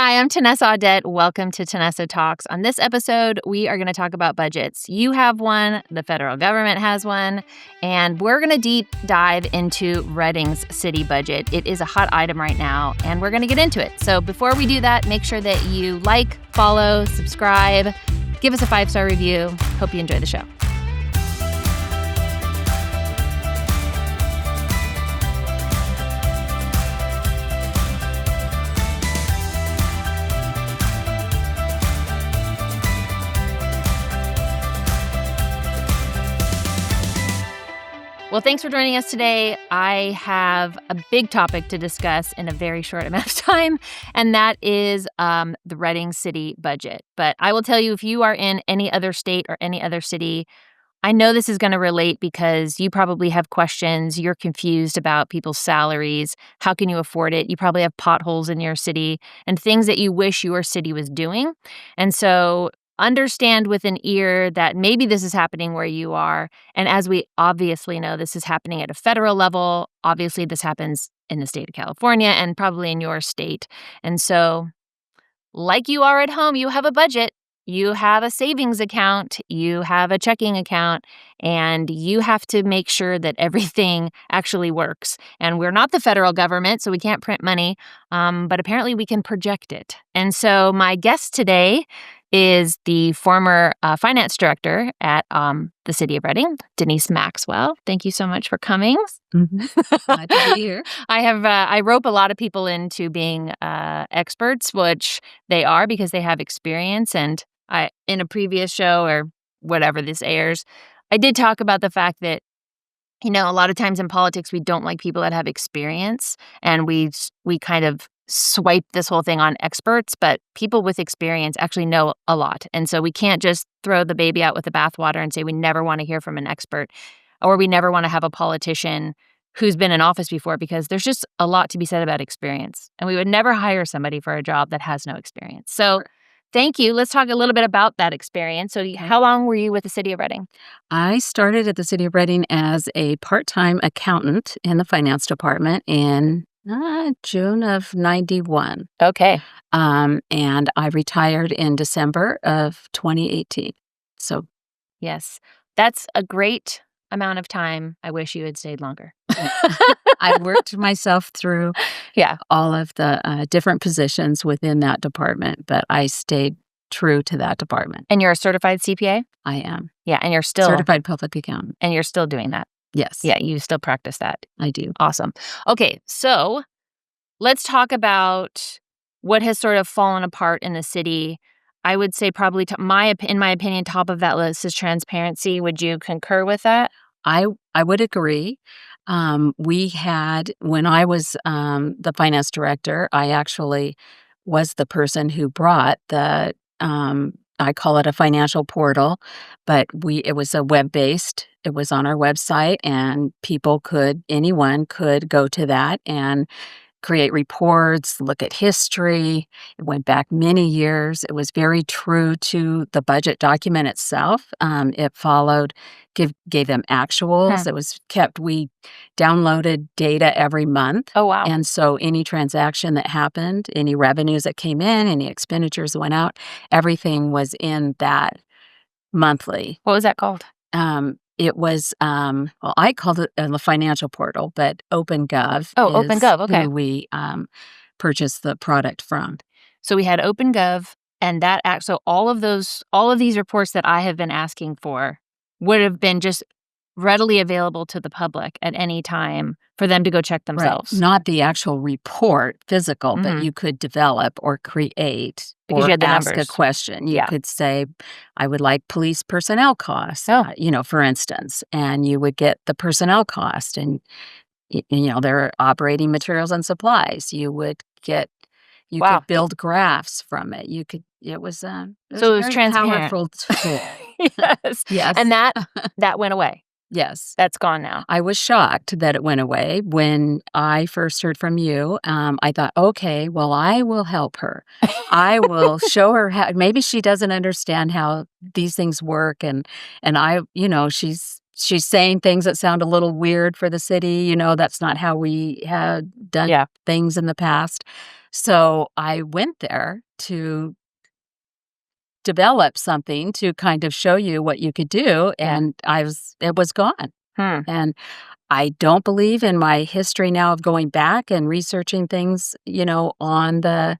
Hi, I'm Tenessa. Welcome to Tenessa Talks. On this episode, we are going to talk about budgets. You have one, the federal government has one, and we're going to deep dive into Reading's city budget. It is a hot item right now, and we're going to get into it. So before we do that, make sure that you like, follow, subscribe, give us a 5-star review. Hope you enjoy the show. Well, thanks for joining us today. I have a big topic to discuss in a very short amount of time, and that is the Reading city budget. But I will tell you, if you are in any other state or any other city, I know this is going to relate because you probably have questions. You're confused about people's salaries. How can you afford it? You probably have potholes in your city and things that you wish your city was doing. And so understand with an ear that maybe this is happening where you are. And as we obviously know, this is happening at a federal level. Obviously, this happens in the state of California and probably in your state. And so, like you are at home, you have a budget. You have a savings account, you have a checking account, and you have to make sure that everything actually works. And we're not the federal government, so we can't print money, but apparently we can project it. And so my guest today is the former finance director at the city of Reading, Dennice Maxwell. Thank you so much for coming. Glad to be here. I rope a lot of people into being experts, which they are because they have experience. And in a previous show or whatever this airs, I did talk about the fact that, a lot of times in politics, we don't like people that have experience, and we kind of swipe this whole thing on experts, but people with experience actually know a lot. And so we can't just throw the baby out with the bathwater and say we never want to hear from an expert, or we never want to have a politician who's been in office before, because there's just a lot to be said about experience. And we would never hire somebody for a job that has no experience. So thank you. Let's talk a little bit about that experience. So how long were you with the city of Reading? I started at the city of Reading as a part-time accountant in the finance department in June of 91. Okay. And I retired in December of 2018. So, yes, that's a great amount of time. I wish you had stayed longer. I worked myself through all of the different positions within that department, but I stayed true to that department. And you're a certified CPA? I am. Yeah, and you're still certified public accountant. And you're still doing that? Yes. Yeah, you still practice that. I do. Awesome. Okay, so let's talk about what has sort of fallen apart in the city. I would say probably, in my opinion, top of that list is transparency. Would you concur with that? I would agree. We had, when I was the finance director, I actually was the person who brought the, I call it a financial portal, but it was a web-based. It was on our website, and anyone could go to that and create reports, look at history. It went back many years. It was very true to the budget document itself. It gave them actuals. It was we downloaded data every month. Oh, wow. And so any transaction that happened, any revenues that came in, any expenditures that went out, everything was in that monthly. What was that called? It was, I called it the financial portal, but OpenGov. Oh, OpenGov, okay. Who we purchased the product from. So we had OpenGov, and so all of these reports that I have been asking for would have been just readily available to the public at any time for them to go check themselves. Right. Not the actual report, physical, but you could develop or create because or you had the ask numbers. A question. You could say, I would like police personnel costs, for instance, and you would get the personnel cost, and their operating materials and supplies. You would get, could build graphs from it. It was transparent. Powerful tool. Yes. And that went away. Yes. That's gone now. I was shocked that it went away. When I first heard from you, I thought, okay, well, I will help her. I will show her how, maybe she doesn't understand how these things work. And I, she's she's saying things that sound a little weird for the city, that's not how we had done Yeah. things in the past. So I went there to develop something to kind of show you what you could do, Yeah. and it was gone. Hmm. And I don't believe in my history now of going back and researching things, on the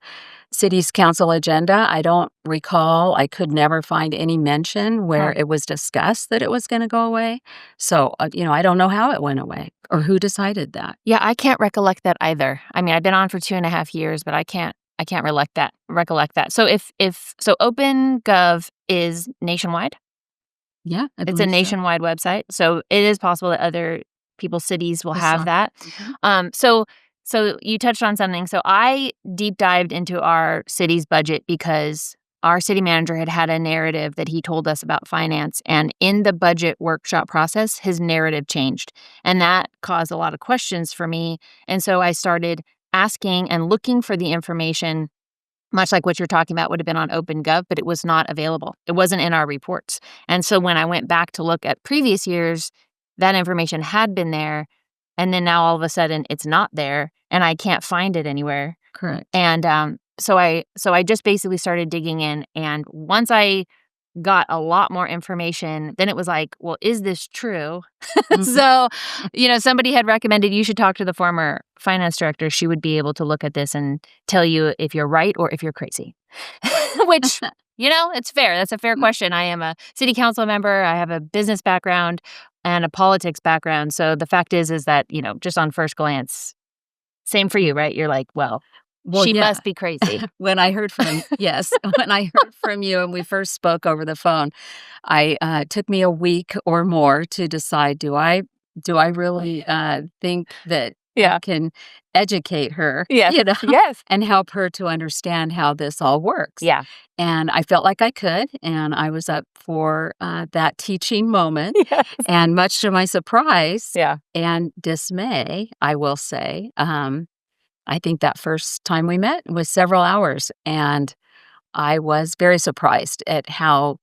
city's council agenda. I don't recall. I could never find any mention where Hmm. it was discussed that it was going to go away. So, I don't know how it went away or who decided that. Yeah, I can't recollect that either. I mean, I've been on for 2.5 years, but I can't recollect that. So so OpenGov is nationwide. Yeah, I It's a believe so. nationwide website, so it is possible that other people's cities will I have saw. that. Mhm. So you touched on something. So I deep dived into our city's budget because our city manager had a narrative that he told us about finance, and in the budget workshop process, his narrative changed, and that caused a lot of questions for me. And so I started asking and looking for the information, much like what you're talking about would have been on OpenGov, but it was not available. It wasn't in our reports. And so when I went back to look at previous years, that information had been there. And then now all of a sudden it's not there and I can't find it anywhere. Correct. And so I just basically started digging in. And once I got a lot more information, then it was like, well, is this true? Mhm. So, somebody had recommended you should talk to the former finance director. She would be able to look at this and tell you if you're right or if you're crazy. Which, it's fair. That's a fair question. I am a city council member. I have a business background and a politics background. So the fact is that, just on first glance, same for you, right? You're like, well, Well, she yeah. must be crazy. When I heard from yes, when I heard from you and we first spoke over the phone, took me a week or more to decide, do I really, think that I Yeah. can educate her, Yes. Yes. and help her to understand how this all works? Yeah. And I felt like I could, and I was up for, that teaching moment, Yes. and much to my surprise Yeah. and dismay, I will say, I think that first time we met was several hours, and I was very surprised at how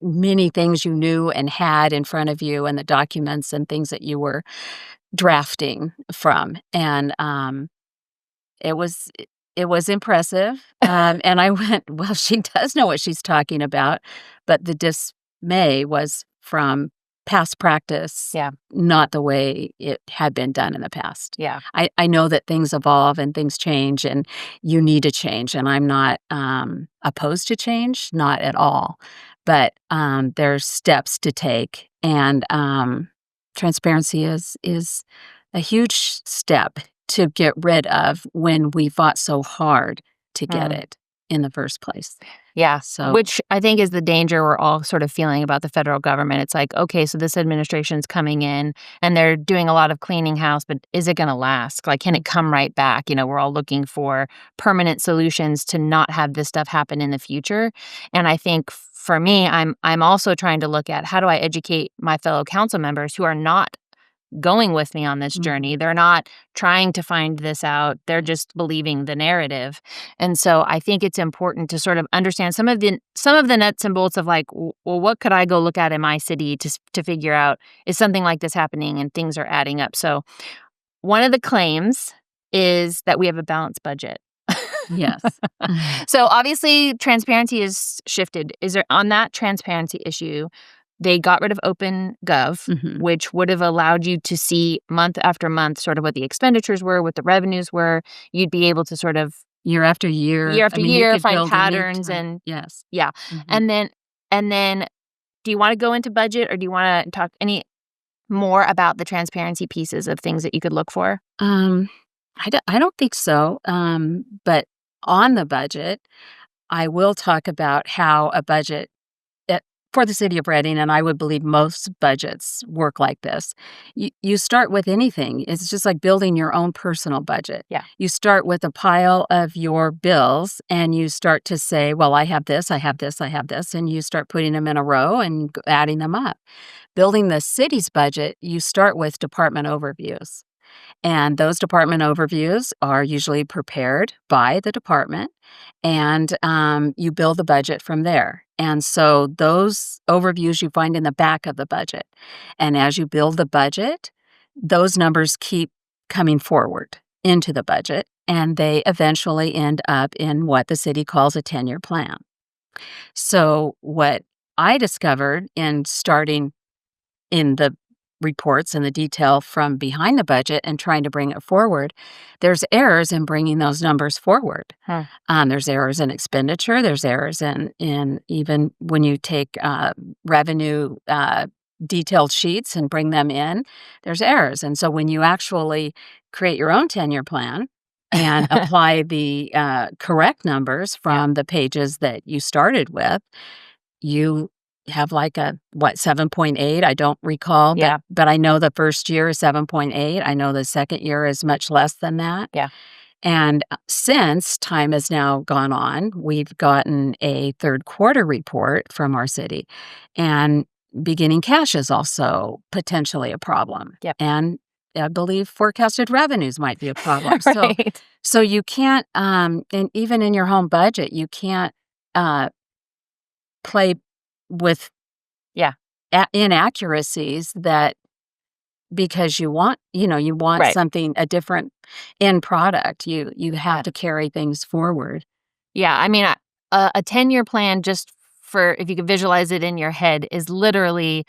many things you knew and had in front of you and the documents and things that you were drafting from, and, it was it was impressive, and I went, "Well, she does know what she's talking about," but the dismay was from past practice, Yeah. not the way it had been done in the past. Yeah. I know that things evolve and things change, and you need to change, and I'm not, opposed to change, not at all, but, there's steps to take, and, transparency is a huge step to get rid of when we fought so hard to get Mm. it in the first place. Yeah, So which I think is the danger we're all sort of feeling about the federal government. It's like, okay, so this administration's coming in and they're doing a lot of cleaning house, but is it going to last? Like, can it come right back? We're all looking for permanent solutions to not have this stuff happen in the future. And I think for me, I'm also trying to look at how do I educate my fellow council members who are not going with me on this mhm, journey. They're not trying to find this out. They're just believing the narrative. And so I think it's important to sort of understand some of the nuts and bolts of like, well, what could I go look at in my city to figure out is something like this happening and things are adding up. So one of the claims is that we have a balanced budget. yes. So obviously transparency is shifted. Is there on that transparency issue, they got rid of OpenGov, Mhm. which would have allowed you to see month after month sort of what the expenditures were, what the revenues were. You'd be able to sort of Year after year, year I after mean, you year could find build any patterns time. and Yes. yeah. Mhm. And then do you want to go into budget or do you want to talk any more about the transparency pieces of things that you could look for? Um, I don't think so, but on the budget, I will talk about how a budget eh, for the city of Reading, and I would believe most budgets work like this. You start with anything. It's just like building your own personal budget. Yeah. You start with a pile of your bills and you start to say, well, I have this, I have this, I have this, and you start putting them in a row and adding them up. Building the city's budget, you start with department overviews. And those department overviews are usually prepared by the department, and you build the budget from there. And so those overviews you find in the back of the budget. And as you build the budget, those numbers keep coming forward into the budget, and they eventually end up in what the city calls a 10-year plan. So what I discovered in starting in the reports and the detail from behind the budget and trying to bring it forward, there's errors in bringing those numbers forward. Huh. There's errors in expenditure. There's errors in even when you take revenue detailed sheets and bring them in, there's errors. And so when you actually create your own 10-year plan and apply the correct numbers from the pages that you started with, you have like a, 7.8? I don't recall, Yeah. but I know the first year is 7.8. I know the second year is much less than that. Yeah. And since time has now gone on, we've gotten a third quarter report from our city, and beginning cash is also potentially a problem. Yep. And I believe forecasted revenues might be a problem. Right. So you can't, and even in your home budget, you can't play with Yeah. inaccuracies that because you want Right. something, a different end product. You have Yeah. to carry things forward. Yeah, I mean, a 10-year plan, just for if you could visualize it in your head, is literally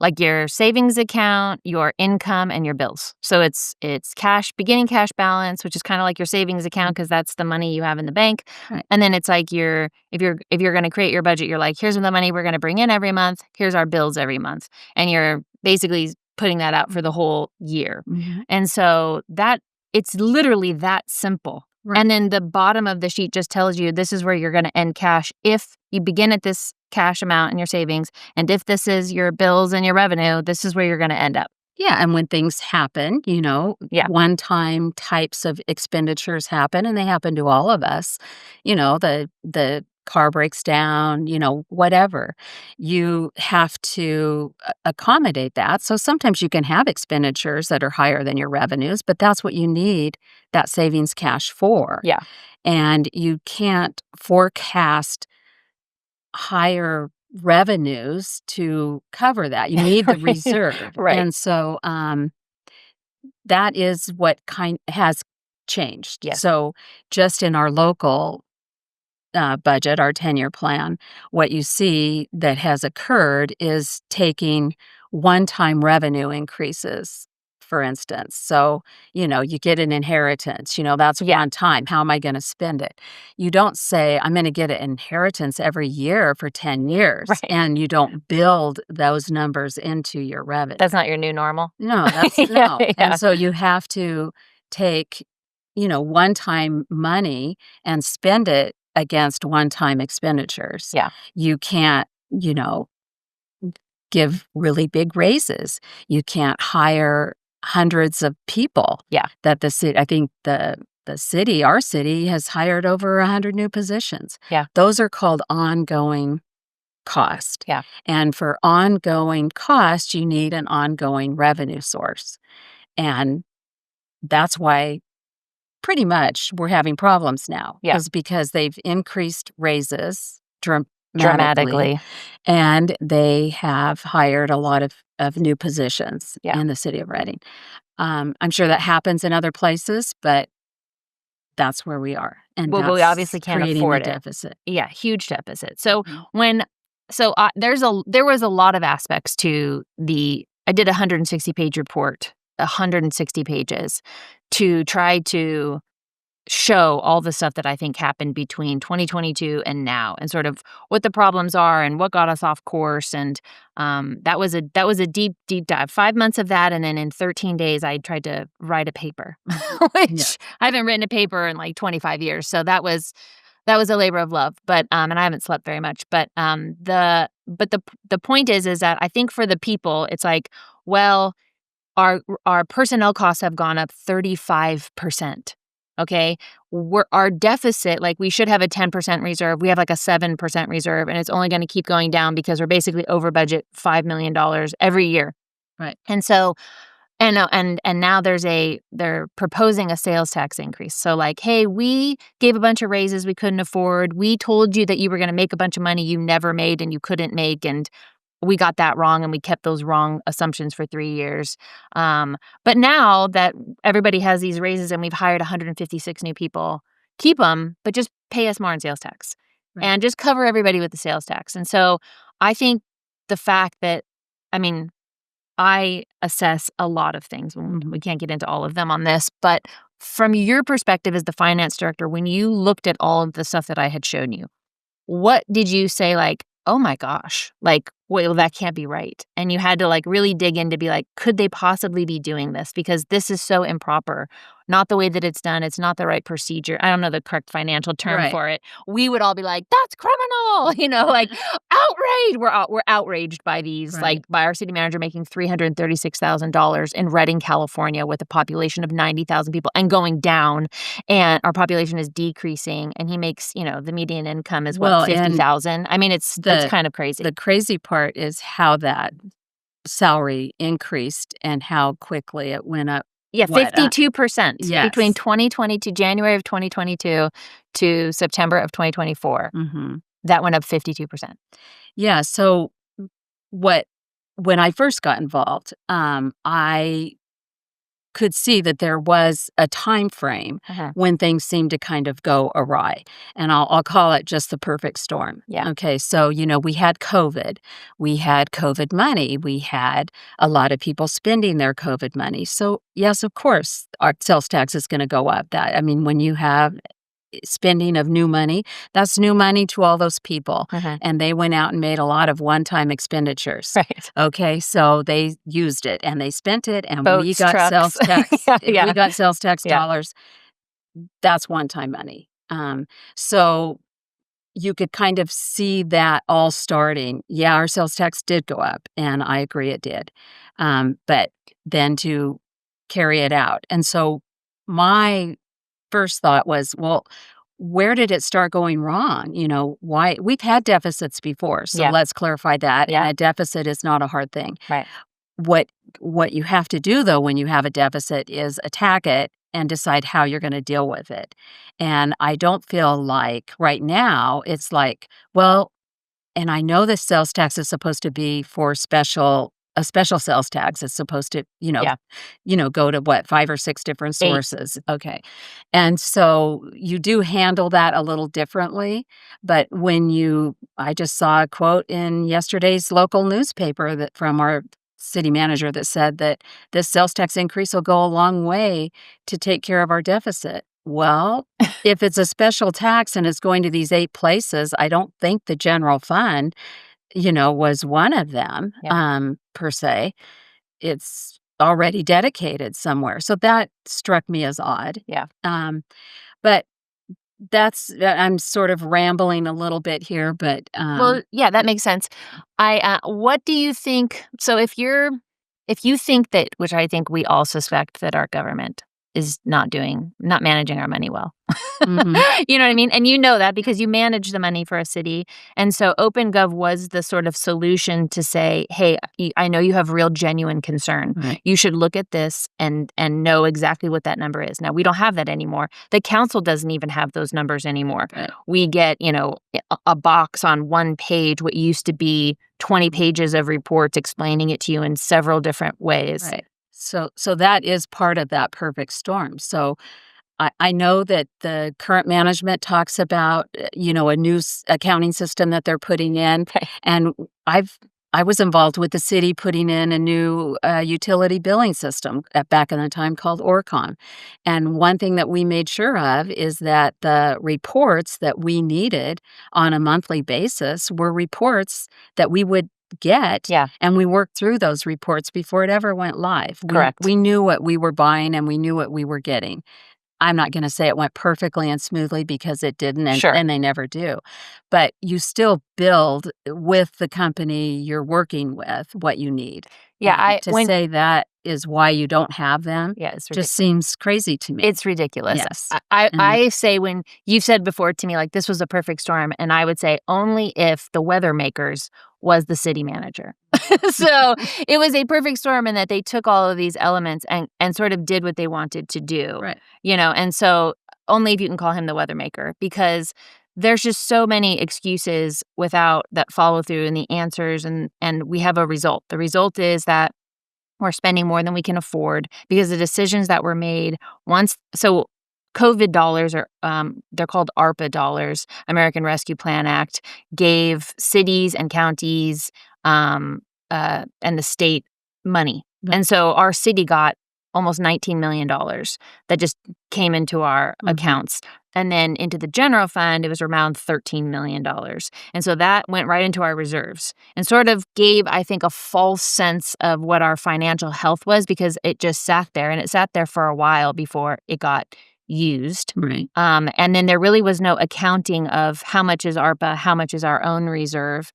like your savings account, your income, and your bills. So it's cash, beginning cash balance, which is kind of like your savings account because that's the money you have in the bank. Right. And then it's like if you're going to create your budget, you're like, here's the money we're going to bring in every month. Here's our bills every month, and you're basically putting that out for the whole year. Mhm. And so it's literally that simple. Right. And then the bottom of the sheet just tells you this is where you're going to end cash if you begin at this cash amount in your savings. And if this is your bills and your revenue, this is where you're going to end up. Yeah, and when things happen, Yeah. one-time types of expenditures happen, and they happen to all of us. The car breaks down, whatever. You have to accommodate that. So sometimes you can have expenditures that are higher than your revenues, but that's what you need that savings cash for. Yeah. And you can't forecast higher revenues to cover that. You need the Right. reserve. Right. And so that is what has changed. Yes. So just in our local budget, our 10-year plan, what you see that has occurred is taking one-time revenue increases, for instance. So, you get an inheritance, that's Yeah. one time. How am I going to spend it? You don't say, I'm going to get an inheritance every year for 10 years, Right. and you don't build those numbers into your revenue. That's not your new normal. No, that's Yeah, no. yeah. And so you have to take, one-time money and spend it against one-time expenditures. Yeah. You can't, give really big raises. You can't hire hundreds of people. Yeah. That the city, I think our city has hired over 100 new positions. Yeah. Those are called ongoing cost. Yeah. And for ongoing cost, you need an ongoing revenue source. And that's why pretty much we're having problems now. Yeah. Because they've increased raises Dramatically. and they have hired a lot of new positions Yeah. in the city of Reading. I'm sure that happens in other places, but that's where we are. And Well, we that's obviously can't creating afford the it. deficit. Yeah, huge deficit. So Mhm. there was a lot of aspects to I did a 160-page report, 160 pages, to try to show all the stuff that I think happened between 2022 and now, and sort of what the problems are and what got us off course. And that was a deep dive. 5 months of that, and then in 13 days, I tried to write a paper, which I haven't written a paper in like 25 years. So that was a labor of love. But and I haven't slept very much. But the point is that I think for the people, it's like, well, our personnel costs have gone up 35%. Okay, our deficit, like we should have a 10% reserve. We have like a 7% reserve, and it's only going to keep going down because we're basically over budget $5 million every year. Right. And so, And now they're proposing a sales tax increase. So like, hey, we gave a bunch of raises we couldn't afford. We told you that you were going to make a bunch of money you never made and you couldn't make, and we got that wrong, and we kept those wrong assumptions for 3 years. But now that everybody has these raises and we've hired 156 new people, keep them, but just pay us more in sales tax. Right. And just cover everybody with the sales tax. And so I think the fact that, I mean, I assess a lot of things. We can't get into all of them on this, but from your perspective as the finance director, when you looked at all of the stuff that I had shown you, what did you say, like, oh my gosh, like, well, that can't be right? And you had to like really dig in to be like, could they possibly be doing this? Because this is so improper. Not the way that it's done. It's not the right procedure. I don't know the correct financial term Right. for it. We would all be like, that's criminal, like outraged. We're outraged by these, Right. like by our city manager making $336,000 in Redding, California, with a population of 90,000 people and going down, and our population is decreasing, and he makes, the median income is Well, what, and 50,000. I mean, it's kind of crazy. The crazy part is how that salary increased and how quickly it went up. Yeah, What, 52% between yes. 2022, January of 2022 to September of 2024. Mhm. That went up 52%. Yeah, so when I first got involved, I could see that there was a time frame Uh-huh. when things seemed to kind of go awry, and I'll call it just the perfect storm. Yeah. Okay, so, we had COVID. We had COVID money. We had a lot of people spending their COVID money. So, yes, of course, our sales tax is gonna go up. When you have spending of new money, that's new money to all those people, Uh-huh. and they went out and made a lot of one-time expenditures. Right. Okay, so they used it, and they spent it, and we Boats, got trucks. sales tax. Yeah. We got sales tax Yeah. dollars. That's one-time money. So you could kind of see that all starting. Yeah, our sales tax did go up, and I agree it did. But then to carry it out. And so my first thought was, well, where did it start going wrong? Why we've had deficits before, so Yeah. let's clarify that. Yeah. And a deficit is not a hard thing. Right. What you have to do though when you have a deficit is attack it and decide how you're going to deal with it. And I don't feel like right now it's like, well, and I know the sales tax is supposed to be for a special sales tax. It's supposed to, Yeah. Go to what, 5 or 6 different 8. sources. Okay. And so you do handle that a little differently. But I just saw a quote in yesterday's local newspaper that from our city manager that said that this sales tax increase will go a long way to take care of our deficit. Well, if it's a special tax and it's going to these 8 places, I don't think the general fund, was one of them, Yeah. per se. It's already dedicated somewhere. So that struck me as odd. Yeah. But I'm sort of rambling a little bit here, but Well, yeah, that makes sense. What do you think? So if you think that, which I think we all suspect, that our government is not managing our money well. Mhm. You know what I mean? And you know that because you manage the money for a city. And so OpenGov was the sort of solution to say, hey, I know you have real genuine concern. Right. You should look at this and know exactly what that number is. Now, we don't have that anymore. The council doesn't even have those numbers anymore. Right. We get, a box on one page, what used to be 20 pages of reports explaining it to you in several different ways. Right. So that is part of that perfect storm. So I know that the current management talks about, a new accounting system that they're putting in. Okay. And I was involved with the city putting in a new utility billing system back in the time called Orcon. And one thing that we made sure of is that the reports that we needed on a monthly basis were reports that we would get. Yeah. And we worked through those reports before it ever went live. Correct. We knew what we were buying and we knew what we were getting. I'm not gonna say it went perfectly and smoothly because it didn't, Sure. and they never do. But you still build with the company you're working with what you need. Yeah, And to say that is why you don't have them yeah, it's just ridiculous. seems crazy to me. It's ridiculous. Yes. I say when you've said before to me, like, this was a perfect storm, and I would say only if the weather makers was the city manager. So, it was a perfect storm in that they took all of these elements and sort of did what they wanted to do, Right. and so only if you can call him the weather maker because there's just so many excuses without that follow through and the answers and we have a result. The result is that we're spending more than we can afford because the decisions that were made once so COVID dollars are they're called ARPA dollars, American Rescue Plan Act, gave cities and counties and the state money. Right. And so our city got almost $19 million that just came into our accounts. And then into the general fund, it was around $13 million. And so that went right into our reserves and sort of gave, I think, a false sense of what our financial health was because it just sat there and it sat there for a while before it got used. Right. And then there really was no accounting of how much is ARPA, how much is our own reserve.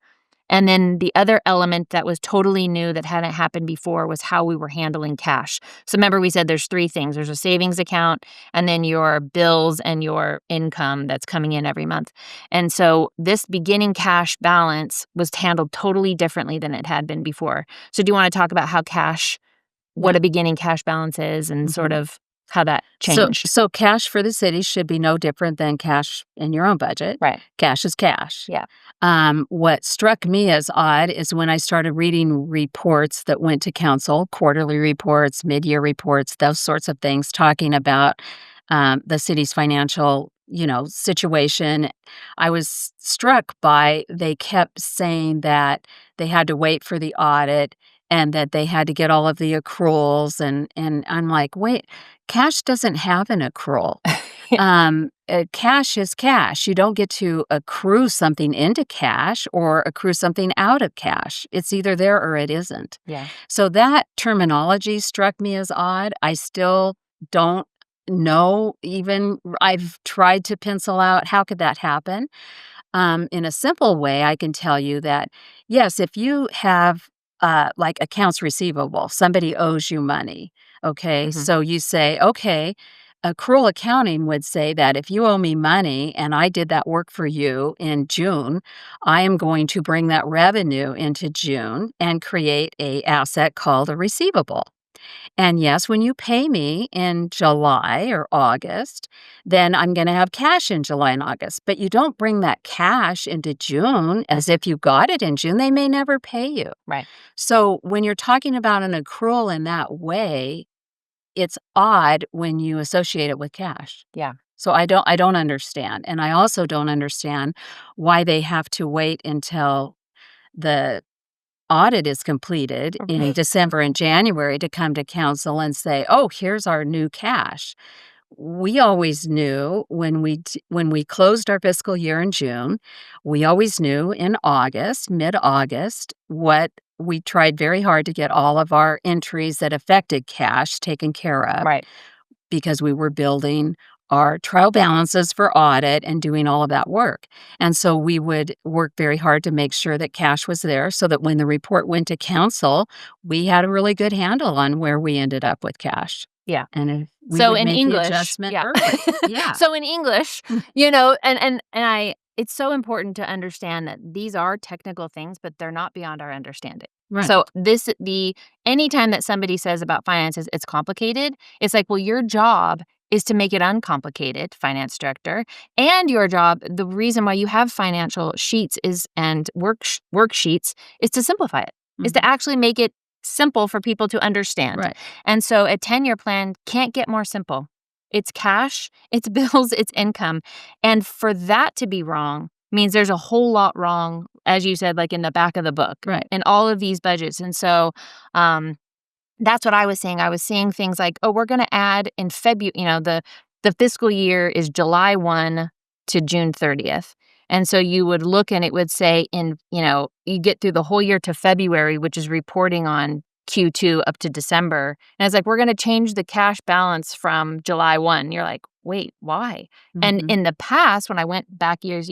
And then the other element that was totally new that hadn't happened before was how we were handling cash. So remember we said there's three things. There's a savings account and then your bills and your income that's coming in every month. And so this beginning cash balance was handled totally differently than it had been before. So do you want to talk about how what a beginning cash balance is and sort of how that changed? So cash for the city should be no different than cash in your own budget. Right. Cash is cash. Yeah. What struck me as odd is when I started reading reports that went to council, quarterly reports, mid-year reports, those sorts of things, talking about the city's financial, situation. I was struck by they kept saying that they had to wait for the audit and that they had to get all of the accruals and I'm like, wait, cash doesn't have an accrual. Cash is cash. You don't get to accrue something into cash or accrue something out of cash. It's either there or it isn't. Yeah. So that terminology struck me as odd. I still don't know even I've tried to pencil out how could that happen. In a simple way, I can tell you that, yes, if you have like accounts receivable, somebody owes you money. Okay. So you say, okay, accrual accounting would say that if you owe me money and I did that work for you in June, I am going to bring that revenue into June and create a asset called a receivable. And yes, when you pay me in July or August, then I'm going to have cash in July and August. But you don't bring that cash into June as if you got it in June. They may never pay you. Right. So when you're talking about an accrual in that way, it's odd when you associate it with cash. Yeah. So I don't understand. And I also don't understand why they have to wait until the audit is completed in December and January to come to council and say, "Oh, here's our new cash." We always knew when we closed our fiscal year in June, we always knew in August, mid-August, what we tried very hard to get all of our entries that affected cash taken care of Right. because we were building our trial balances for audit and doing all of that work. And so we would work very hard to make sure that cash was there so that when the report went to council, we had a really good handle on where we ended up with cash. Yeah. And if we So would in make English, the adjustment yeah. early. Yeah. So in English, it's so important to understand that these are technical things, but they're not beyond our understanding. Right. So anytime that somebody says about finances, it's complicated, it's like, well, your job is to make it uncomplicated, finance director, and your job, the reason why you have financial sheets and worksheets is to simplify it, is to actually make it simple for people to understand. Right. And so a 10-year plan can't get more simple. It's cash, it's bills, it's income. And for that to be wrong means there's a whole lot wrong, as you said, like in the back of the book, Right. in all of these budgets. And so that's what I was saying. I was seeing things like, oh, we're going to add in February, the fiscal year is July 1 to June 30th. And so you would look and it would say you get through the whole year to February, which is reporting on Q2 up to December. And it's like, we're going to change the cash balance from July 1. You're like, wait, why? And in the past, when I went back years,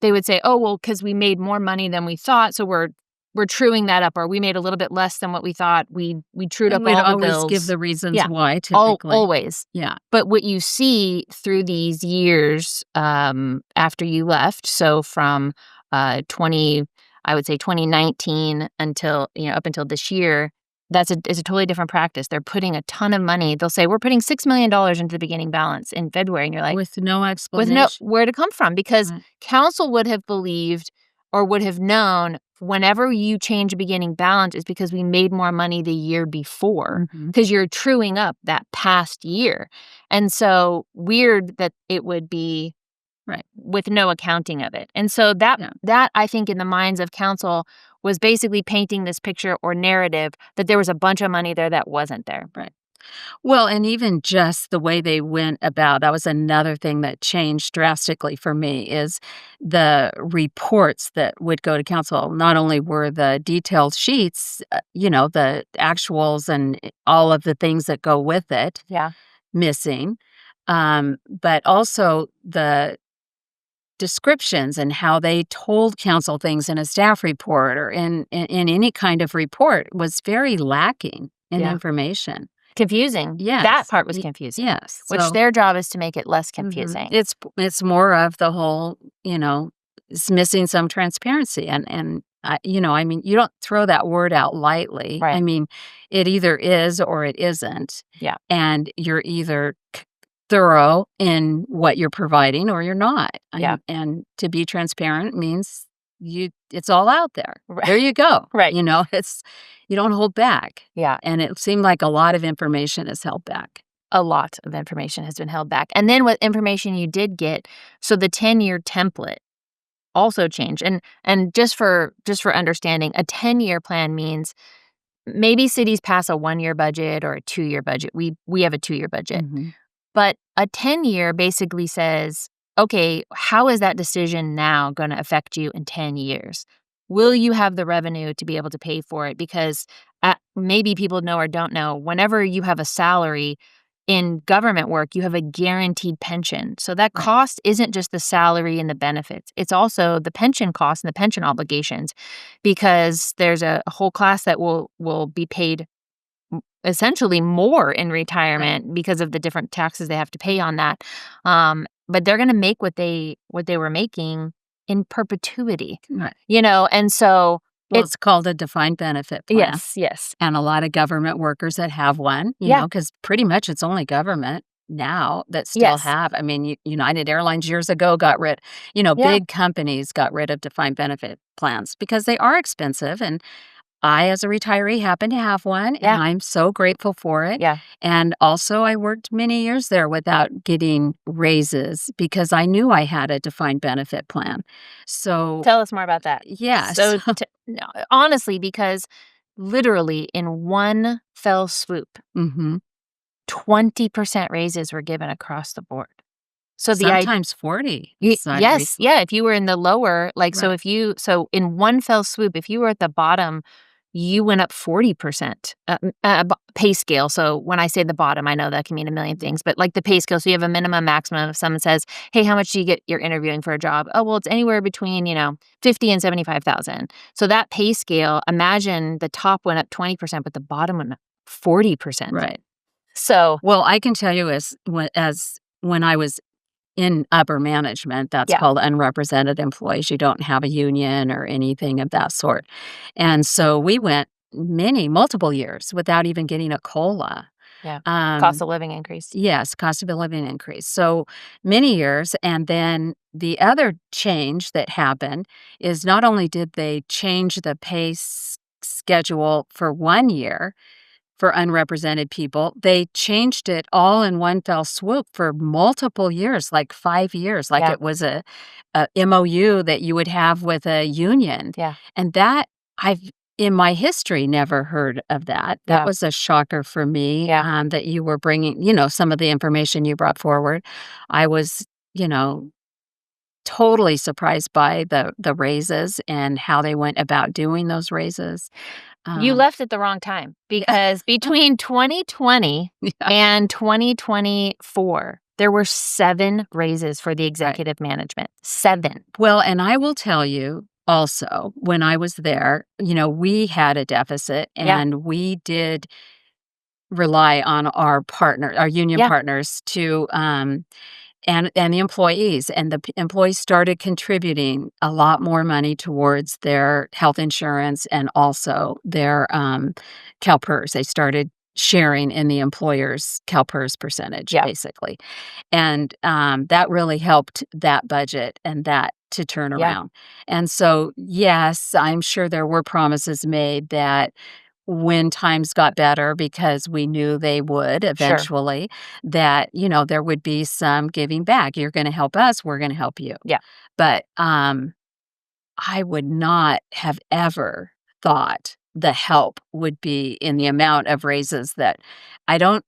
they would say, oh, well, because we made more money than we thought. So we're we're truing that up, or we made a little bit less than what we thought. We trued up And we'd all the always give bills. the reasons Yeah. why, typically. Always. Yeah. But what you see through these years after you left, so from 2019 until, up until this year, is a totally different practice. They're putting a ton of money. They'll say, we're putting $6 million into the beginning balance in February. And you're like, With no explanation. where to come from? Because Right. council would have believed or would have known whenever you change a beginning balance is because we made more money the year before, because you're truing up that past year. And so weird that it would be Right. with no accounting of it. And so that I think in the minds of council was basically painting this picture or narrative that there was a bunch of money there that wasn't there. Right. Well, and even just the way they went about, that was another thing that changed drastically for me, is the reports that would go to council. Not only were the detailed sheets, the actuals and all of the things that go with it Yeah. missing, but also the descriptions and how they told council things in a staff report or in any kind of report was very lacking in Yeah. information. Confusing. Yes. That part was confusing. Yes. Which So their job is to make it less confusing. it's more of the whole, it's missing some transparency. And I mean, you don't throw that word out lightly. Right. I mean, it either is or it isn't. Yeah. And you're either thorough in what you're providing or you're not. Yeah. And to be transparent means it's all out there. Right. There you go. Right. You don't hold back. Yeah. And it seemed like a lot of information is held back. A lot of information has been held back. And then what information you did get, so the 10-year template also changed. And just for understanding, a 10-year plan means maybe cities pass a 1-year budget or a 2-year budget. We have a 2-year budget. But a 10-year basically says, okay, how is that decision now going to affect you in 10 years? Will you have the revenue to be able to pay for it? Because maybe people know or don't know, whenever you have a salary in government work, you have a guaranteed pension. So that cost isn't just the salary and the benefits. It's also the pension costs and the pension obligations, because there's a whole class that will be paid essentially more in retirement because of the different taxes they have to pay on that. But they're going to make what they were making in perpetuity. Right. And so it's called a defined benefit plan. Yes. And a lot of government workers that have one, because pretty much it's only government now that still have. I mean, United Airlines years ago got rid, big companies got rid of defined benefit plans because they are expensive. And I, as a retiree, happen to have one, and I'm so grateful for it. Yeah. And also, I worked many years there without getting raises because I knew I had a defined benefit plan. So tell us more about that. Yes. So no, honestly, because literally in one fell swoop, 20% raises were given across the board. So sometimes 40. Yes. Yeah. If you were in the lower, so in one fell swoop, if you were at the bottom, you went up 40% pay scale. So when I say the bottom, I know that can mean a million things, but like the pay scale. So you have a minimum, maximum. If someone says, hey, how much do you get? You're interviewing for a job. Oh, well, it's anywhere between, 50 and 75,000. So that pay scale, imagine the top went up 20%, but the bottom went up 40%. Right. So, well, I can tell you as when I was in upper management, that's called unrepresented employees. You don't have a union or anything of that sort. And so we went multiple years without even getting a COLA. Yeah. Cost of living increase. Yes, cost of living increase. So many years. And then the other change that happened is not only did they change the pay schedule for 1 year, for unrepresented people, they changed it all in one fell swoop for multiple years, like 5 years, like it was a MOU that you would have with a union. Yeah. And that I've, in my history, never heard of that. That was a shocker for me, that you were bringing, some of the information you brought forward. I was, totally surprised by the raises and how they went about doing those raises. You left at the wrong time, because between 2020 and 2024, there were 7 raises for the executive management. 7. Well, and I will tell you, also, when I was there, we had a deficit, Yeah. and we did rely on our union Yeah. partners to, and the employees, and the employees started contributing a lot more money towards their health insurance and also their, CalPERS. They started sharing in the employer's CalPERS percentage, Yeah. basically, and, that really helped that budget and that to turn Yeah. around, and so, yes, I'm sure there were promises made that when times got better, because we knew they would Sure. eventually, that, there would be some giving back. "You're gonna help us, we're gonna help you." Yeah. But, I would not have ever thought the help would be in the amount of raises that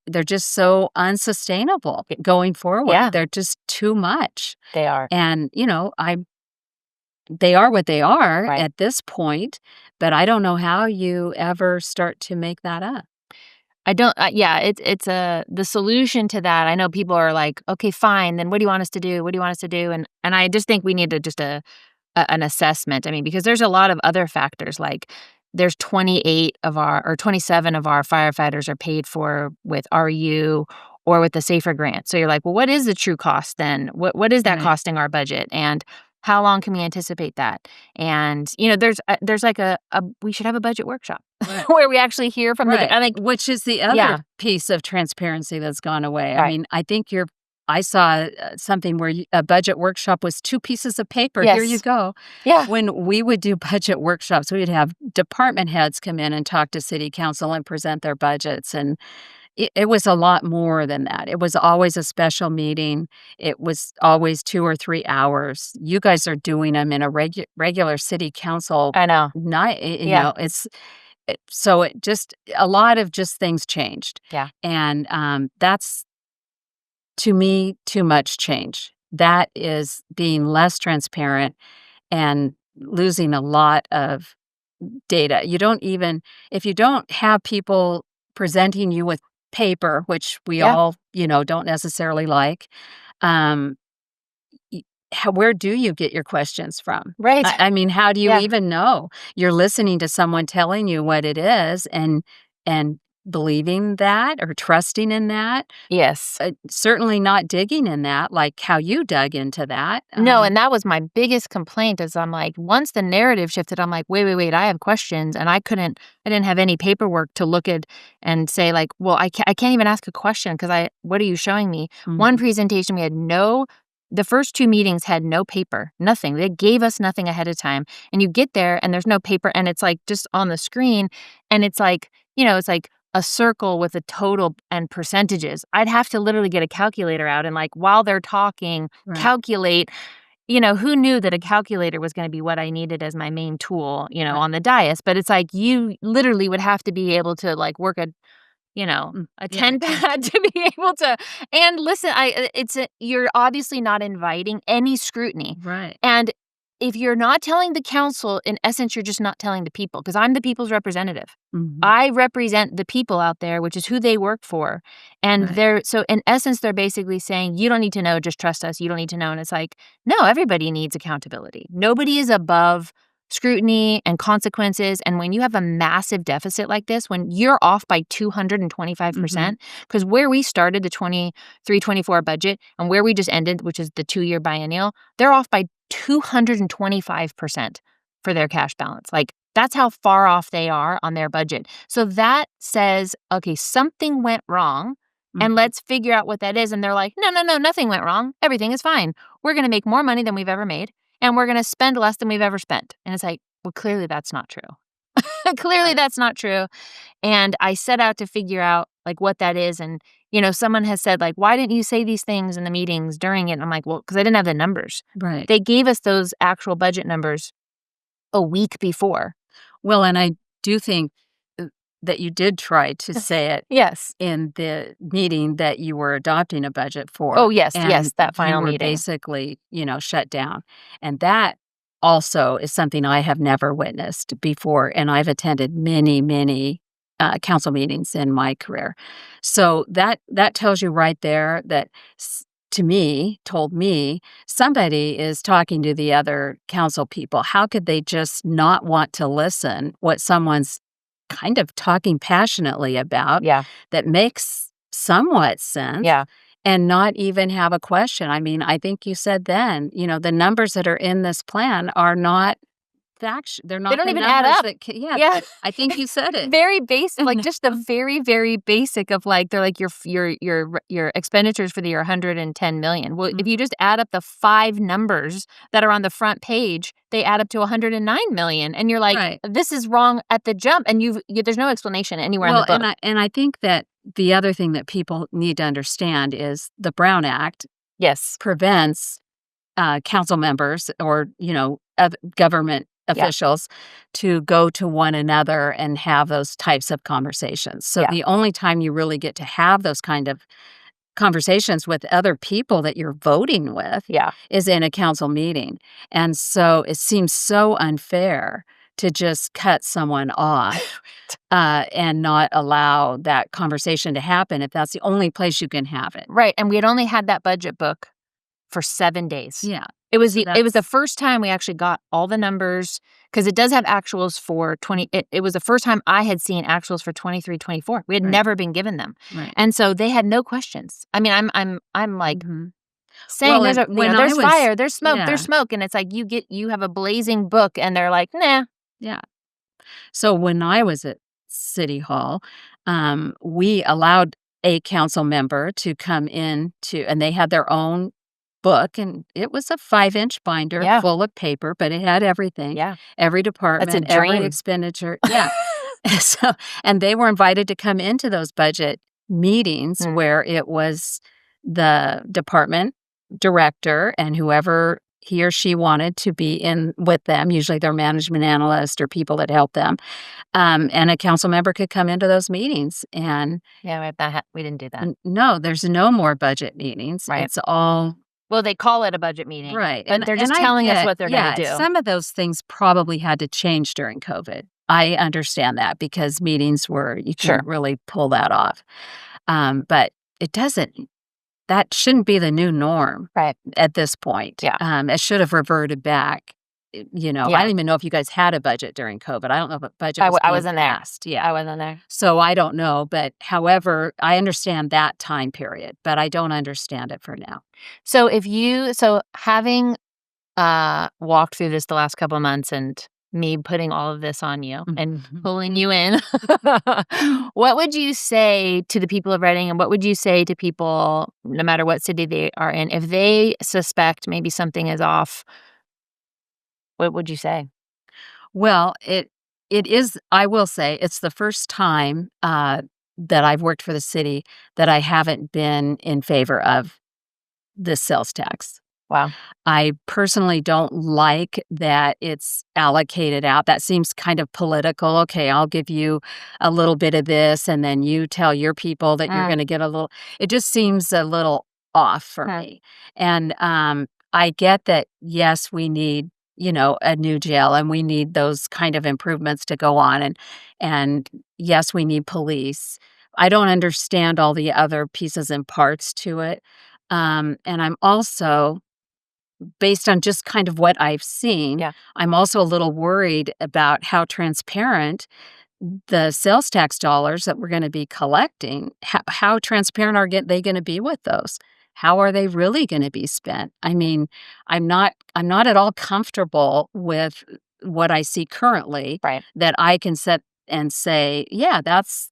they're just so unsustainable going forward. Yeah. They're just too much. They are. And, they are what they are Right. at this point, but I don't know how you ever start to make that up. I don't yeah, it's the solution to that, I know people are like, "Okay, fine, then what do you want us to do? What do you want us to do?" And I just think we need to just an assessment. I mean, because there's a lot of other factors, like there's 28 of our or 27 of our firefighters are paid for with RU or with the SAFER grant. So you're like, "Well, what is the true cost then? What is that Right, costing our budget? And how long can we anticipate that?" And, there's like a we should have a budget workshop right, where we actually hear from right, I think which is the other yeah, piece of transparency that's gone away. I right. mean, I saw, something where a budget workshop was 2 pieces of paper, "Here you Yes. go." Yeah. When we would do budget workshops, we would have department heads come in and talk to city council and present their budgets, and it was a lot more than that. It was always a special meeting. It was always 2 or 3 hours. You guys are doing them in a regular city council I know. night, Yeah. so it just a lot of just things changed, Yeah. and, that's, to me, too much change. That is being less transparent and losing a lot of data. You don't even if you don't have people presenting you with paper, which we Yeah. all, don't necessarily like, um, y where do you get your questions from? Right. I mean, how do you Yeah. even know? You're listening to someone telling you what it is and believing that or trusting in that, Yes. certainly not digging in that like how you dug into that, No, and that was my biggest complaint is I'm like, once the narrative shifted, I'm like, "Wait, wait, wait, I have questions," and I didn't have any paperwork to look at and say like, "Well, I can't even ask a question because what are you showing me?" One Mhm, presentation, we had no the first 2 meetings had no paper, nothing. They gave us nothing ahead of time, and you get there and there's no paper and it's like just on the screen, and it's like, it's like a circle with a total and percentages. I'd have to literally get a calculator out and, like, while they're talking, right, calculate. Who knew that a calculator was gonna be what I needed as my main tool, right, on the dais, but it's like you literally would have to be able to, like, work a yeah, 10 pad to be able to and listen, you're obviously not inviting any scrutiny, right, and if you're not telling the council, in essence, you're just not telling the people, because 'cause I'm the people's representative. mhm, I represent the people out there, which is who they work for, and right, in essence, they're basically saying, "You don't need to know, just trust us, you don't need to know," and it's like, no, everybody needs accountability. Nobody is above scrutiny and consequences, and when you have a massive deficit like this, when you're off by mhm, 225%, because where we started the 23-24 budget and where we just ended, which is the 2-year biennial, they're off by 225% for their cash balance. Like, that's how far off they are on their budget. So that says, okay, something went wrong, and mhm, let's figure out what that is. And they're like, no, no, no, nothing went wrong. Everything is fine. We're going to make more money than we've ever made, and we're going to spend less than we've ever spent. And it's like, well, clearly that's not true. Clearly right, that's not true. And I set out to figure out like what that is. And, someone has said, like, why didn't you say these things in the meetings during it? And I'm like, well, because I didn't have the numbers. right. They gave us those actual budget numbers a week before. Well, and I do think, uh, that you did try to say it Yes. in the meeting that you were adopting a budget Oh, for, yes, and yes, that you final were meeting. basically, shut down, and that also is something I have never witnessed before, and I've attended many, many, council meetings in my career. So that tells you right there that told me, somebody is talking to the other council people. How could they just not want to listen what someone's kind of talking passionately about Yeah. that makes somewhat sense Yeah. and not even have a question? I mean, I think you said then, the numbers that are in this plan are not they're They not don't the even add numbers up. that yeah, Yeah. I think you said it. Very basic, like, just the very, very basic of, like, they're like, your expenditures for the year, 110,000,000. Well, if you just add up the 5 numbers that are on the front page, they add up to 109,000,000, and you're like, Right. "This is wrong at the jump," and there's no explanation anywhere in the Well, book. and I think that the other thing that people need to understand is the Brown Act Yes. prevents, council members or, government Yeah. officials to go to one another and have those types of conversations. So Yeah. the only time you really get to have those kind of conversations with other people that you're voting with Yeah. is in a council meeting. And so it seems so unfair to just cut someone off and not allow that conversation to happen if that's the only place you can have it. Right, and we had only had that budget book for 7 days. Yeah. It was So the first time we actually got all the numbers because it does have actuals for it was the first time I had seen actuals for 23, 24. We had Right. never been given them. Right. And so they had no questions. I mean, I'm like Mhm. saying Well, there's and when I there's was fire, there's smoke, yeah, there's smoke, and it's like you have a blazing book and they're like, "Nah." yeah. So when I was at City Hall, we allowed a council member to come in and they had their own book, and it was a 5-inch binder Yeah. full of paper, but it had everything, Yeah. every department, every dream. expenditure. Yeah. So, and they were invited to come into those budget meetings where it was the department director and whoever he or she wanted to be in with them, usually their management analyst or people that help them, and a council member could come into those meetings. And Yeah, we didn't do that. no, there's no more budget meetings. Right. It's all Well, they call it a budget meeting. right. But they're just I telling us get what they're yeah, gonna do. some of those things probably had to change during COVID. I understand that because meetings were you Sure. can't really pull that off. But it doesn't that shouldn't be the new norm Right. at this point. Yeah. It should have reverted back. I Yeah. don't even know if you guys had a budget during COVID. I don't know if a budget was I being wasn't there. passed. Yeah. I wasn't there. So I don't know, but however, I understand that time period, but I don't understand it for now. So having walked through this the last couple of months and me putting all of this on you and pulling you in, what would you say to the people of Reading, and what would you say to people, no matter what city they are in, if they suspect maybe something is off? What would you say? Well, it is I will say it's the first time, that I've worked for the city that I haven't been in favor of this sales tax. Wow. I personally don't like that it's allocated out. That seems kind of political. Okay, I'll give you a little bit of this, and then you tell your people that you're gonna get a little it just seems a little off for me. And, I get that, yes, we need, a new jail, and we need those kind of improvements to go on, and yes, we need police. I don't understand all the other pieces and parts to it. And I'm also based on just kind of what I've seen, Yeah. I'm also a little worried about how transparent the sales tax dollars that we're gonna be collecting, how transparent they gonna be with those? How are they really gonna be spent? I mean, I'm not at all comfortable with what I see currently Right. that I can set and say, "Yeah, that's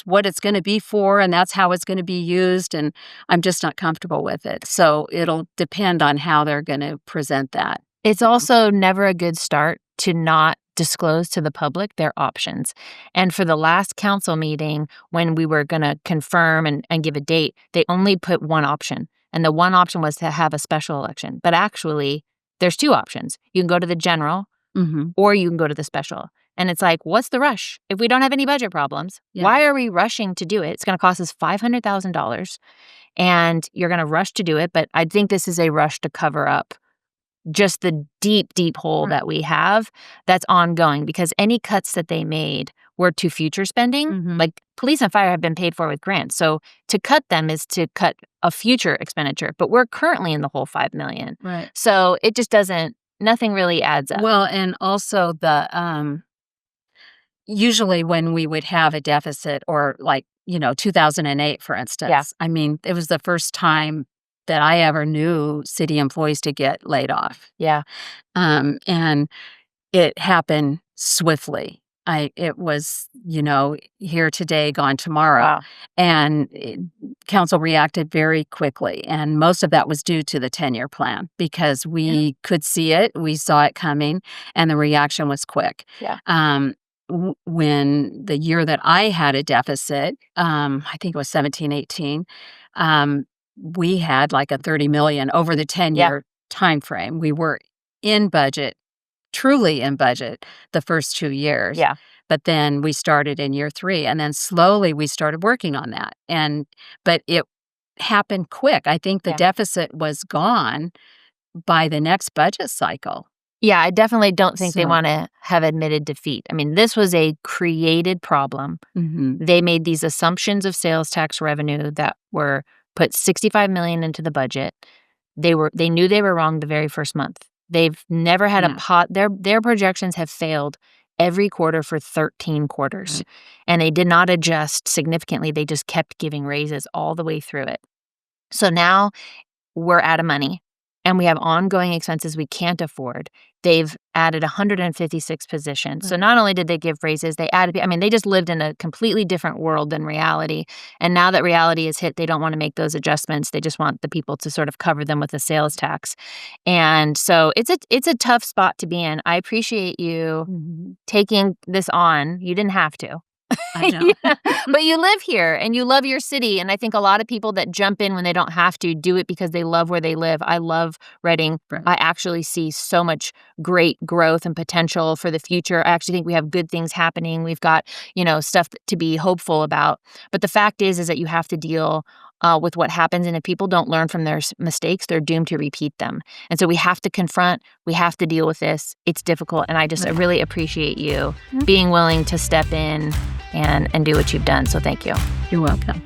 what it's gonna be for, and that's how it's gonna be used," and I'm just not comfortable with it. So it'll depend on how they're gonna present that. It's also never a good start to not disclose to the public their options. And for the last council meeting, when we were going to confirm and give a date, they only put one option. And the one option was to have a special election. But actually, there's 2 options. You can go to the general Mhm. or you can go to the special. And it's like, what's the rush? If we don't have any budget problems, Yeah. why are we rushing to do it? It's going to cost us $500,000 and you're going to rush to do it. But I think this is a rush to cover up just the deep, deep hole Right. that we have that's ongoing, because any cuts that they made were to future spending. Mhm. Like police and fire have been paid for with grants. So to cut them is to cut a future expenditure. But we're currently in the whole $5 million. Right. So it just doesn't, nothing really adds up. Well, and also usually when we would have a deficit or 2008, for instance, I mean, it was the first time that I ever knew city employees to get laid off. Yeah. And it happened swiftly. It was, here today, gone tomorrow. Wow. And council reacted very quickly. And most of that was due to the 10-year plan because we could see it, we saw it coming, and the reaction was quick. Yeah. When the year that I had a deficit, I think it was 17, 18, we had like a 30 million over the 10-year time frame. We were in budget, truly in budget, the first 2 years. Yeah. But then we started in year 3, and then slowly we started working on that. But it happened quick. I think the deficit was gone by the next budget cycle. Yeah, I definitely don't think they So- want to have admitted defeat. I mean, this was a created problem. Mhm. They made these assumptions of sales tax revenue that were put $65 million into the budget. They knew they were wrong the very first month. They've never had their projections have failed every quarter for 13 quarters. Right. And they did not adjust significantly. They just kept giving raises all the way through it. So now we're out of money and we have ongoing expenses we can't afford. They've added 156 positions. So not only did they give raises, they just lived in a completely different world than reality. And now that reality is hit, they don't want to make those adjustments. They just want the people to sort of cover them with a sales tax. And so it's a tough spot to be in. I appreciate you taking this on. You didn't have to. I know. But you live here and you love your city. And I think a lot of people that jump in when they don't have to do it because they love where they live. I love Reading. Right. I actually see so much great growth and potential for the future. I actually think we have good things happening. We've got, stuff to be hopeful about. But the fact is that you have to deal with what happens. And if people don't learn from their mistakes, they're doomed to repeat them. And so we have to confront, we have to deal with this. It's difficult. And I really appreciate you being willing to step in and do what you've done. So thank you. You're welcome.